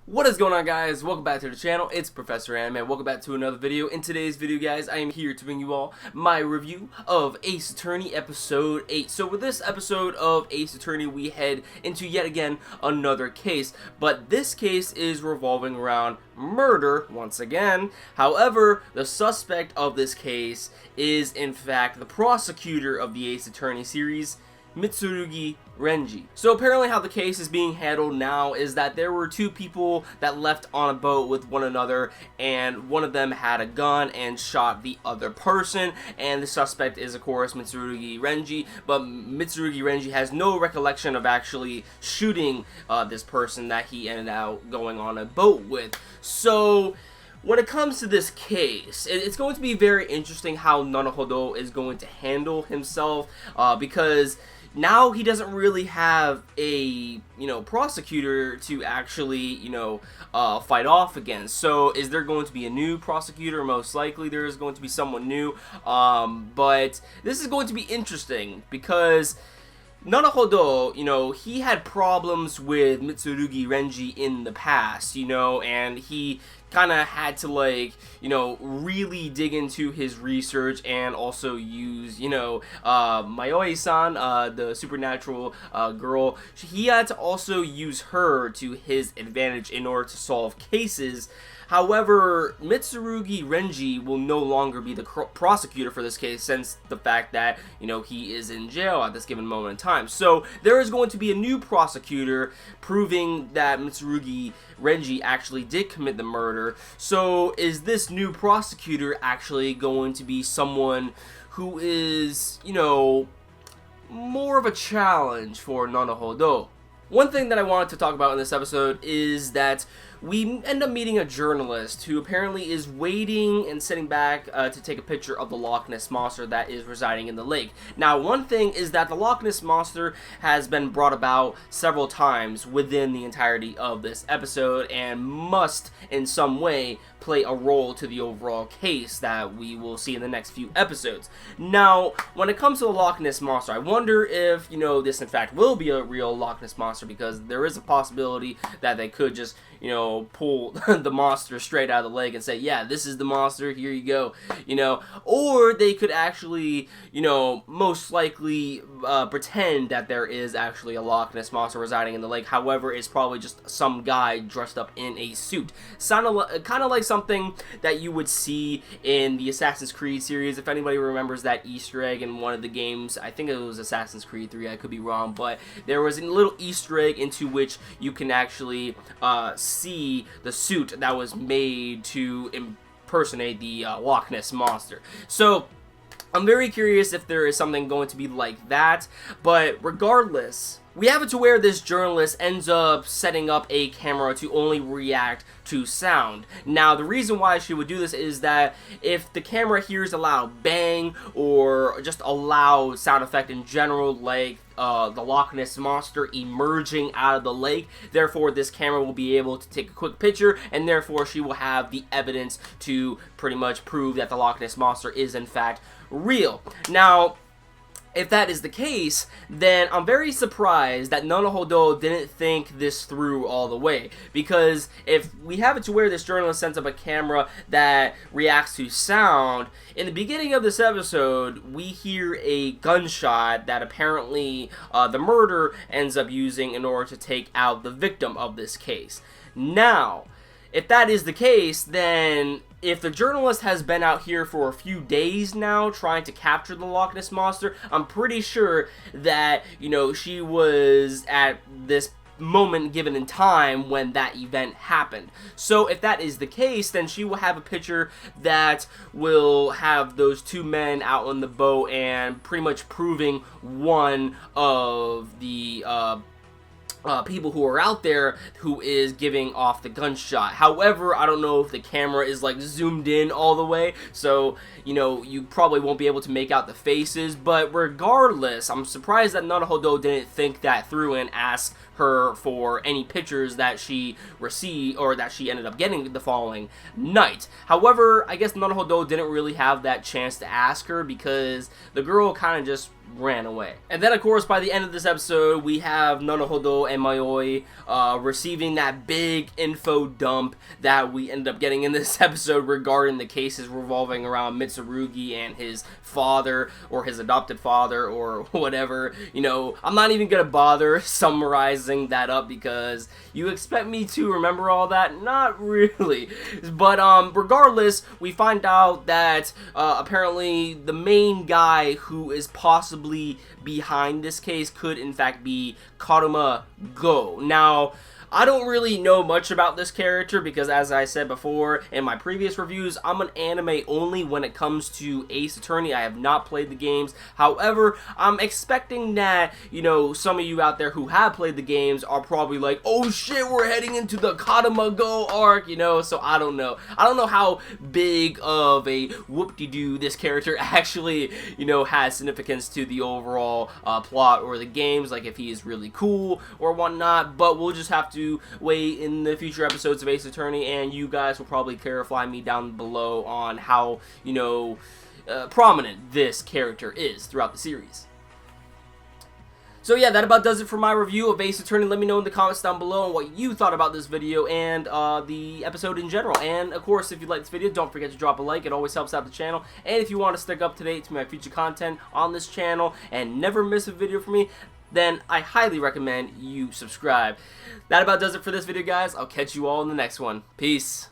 What is going on, guys? Welcome back to the channel. It's Professor Anime. Welcome back to another video. In today's video, guys, I am here to bring you all my review of Ace Attorney Episode 8. So with this episode of Ace Attorney, we head into yet again another case. But this case is revolving around murder once again. However, the suspect of this case is in fact the prosecutor of the Ace Attorney series, Mitsurugi Renji. So apparently how the case is being handled now is that there were two people that left on a boat with one another, and one of them had a gun and shot the other person, and the suspect is of course Mitsurugi Renji, but Mitsurugi Renji has no recollection of actually shooting this person that he ended up going on a boat with. So when it comes to this case, it's going to be very interesting how Nanahodo is going to handle himself, because now he doesn't really have a, prosecutor to actually, fight off against. So is there going to be a new prosecutor? Most likely there is going to be someone new, but this is going to be interesting because Nanahodo, he had problems with Mitsurugi Renji in the past, and he kind of had to, really dig into his research and also use, Mayoi-san, the supernatural girl. He had to also use her to his advantage in order to solve cases. However, Mitsurugi Renji will no longer be the prosecutor for this case, since the fact that, he is in jail at this given moment in time. So there is going to be a new prosecutor proving that Mitsurugi Renji actually did commit the murder. So is this new prosecutor actually going to be someone who is, more of a challenge for Nanahodo? One thing that I wanted to talk about in this episode is that we end up meeting a journalist who apparently is waiting and sitting back to take a picture of the Loch Ness Monster that is residing in the lake. Now, one thing is that the Loch Ness Monster has been brought about several times within the entirety of this episode and must, in some way, play a role to the overall case that we will see in the next few episodes. Now, when it comes to the Loch Ness Monster, I wonder if, this in fact will be a real Loch Ness Monster, because there is a possibility that they could just, pull the monster straight out of the lake and say, yeah, this is the monster, here you go, or they could actually, most likely pretend that there is actually a Loch Ness Monster residing in the lake. However, it's probably just some guy dressed up in a suit. Kind of like something that you would see in the Assassin's Creed series. If anybody remembers that Easter egg in one of the games, I think it was Assassin's Creed 3, I could be wrong, but there was a little Easter egg into which you can actually see the suit that was made to impersonate the Loch Ness Monster. So I'm very curious if there is something going to be like that, but regardless, we have it to where this journalist ends up setting up a camera to only react to sound. Now, the reason why she would do this is that if the camera hears a loud bang or just a loud sound effect in general, like the Loch Ness Monster emerging out of the lake, therefore this camera will be able to take a quick picture, and therefore she will have the evidence to pretty much prove that the Loch Ness Monster is in fact real. Now, if that is the case, then I'm very surprised that Nanahodo didn't think this through all the way. Because if we have it to where this journalist sends up a camera that reacts to sound, in the beginning of this episode, we hear a gunshot that apparently the murderer ends up using in order to take out the victim of this case. Now, if that is the case, then if the journalist has been out here for a few days now trying to capture the Loch Ness Monster, I'm pretty sure that, she was at this moment given in time when that event happened. So if that is the case, then she will have a picture that will have those two men out on the boat and pretty much proving one of the people who are out there who is giving off the gunshot. However, I don't know if the camera is zoomed in all the way, so you probably won't be able to make out the faces. But regardless, I'm surprised that Nanahodo didn't think that through and ask her for any pictures that she received or that she ended up getting the following night. However, I guess Naruhodo didn't really have that chance to ask her because the girl kind of just ran away. And then, of course, by the end of this episode, we have Naruhodo and Mayoi receiving that big info dump that we end up getting in this episode regarding the cases revolving around Mitsurugi and his father, or his adopted father, or whatever. You know, I'm not even gonna bother summarizing that up because you expect me to remember all that? Not really. But regardless, we find out that apparently the main guy who is possibly behind this case could in fact be Karuma Go. Now, I don't really know much about this character because, as I said before in my previous reviews, I'm an anime only when it comes to Ace Attorney. I have not played the games. However, I'm expecting that, you know, some of you out there who have played the games are probably like, oh shit, we're heading into the Karuma Go arc, you know, so I don't know. I don't know how big of a whoop-de-doo this character actually, you know, has significance to the overall plot or the games, like if he is really cool or whatnot, but we'll just have to wait in the future episodes of Ace Attorney, and you guys will probably clarify me down below on how, you know, prominent this character is throughout the series. So yeah, that about does it for my review of Ace Attorney. Let me know in the comments down below on what you thought about this video and the episode in general. And of course, if you liked this video, don't forget to drop a like. It always helps out the channel. And if you want to stick up to date to my future content on this channel and never miss a video from me, then I highly recommend you subscribe. That about does it for this video, guys. I'll catch you all in the next one. Peace.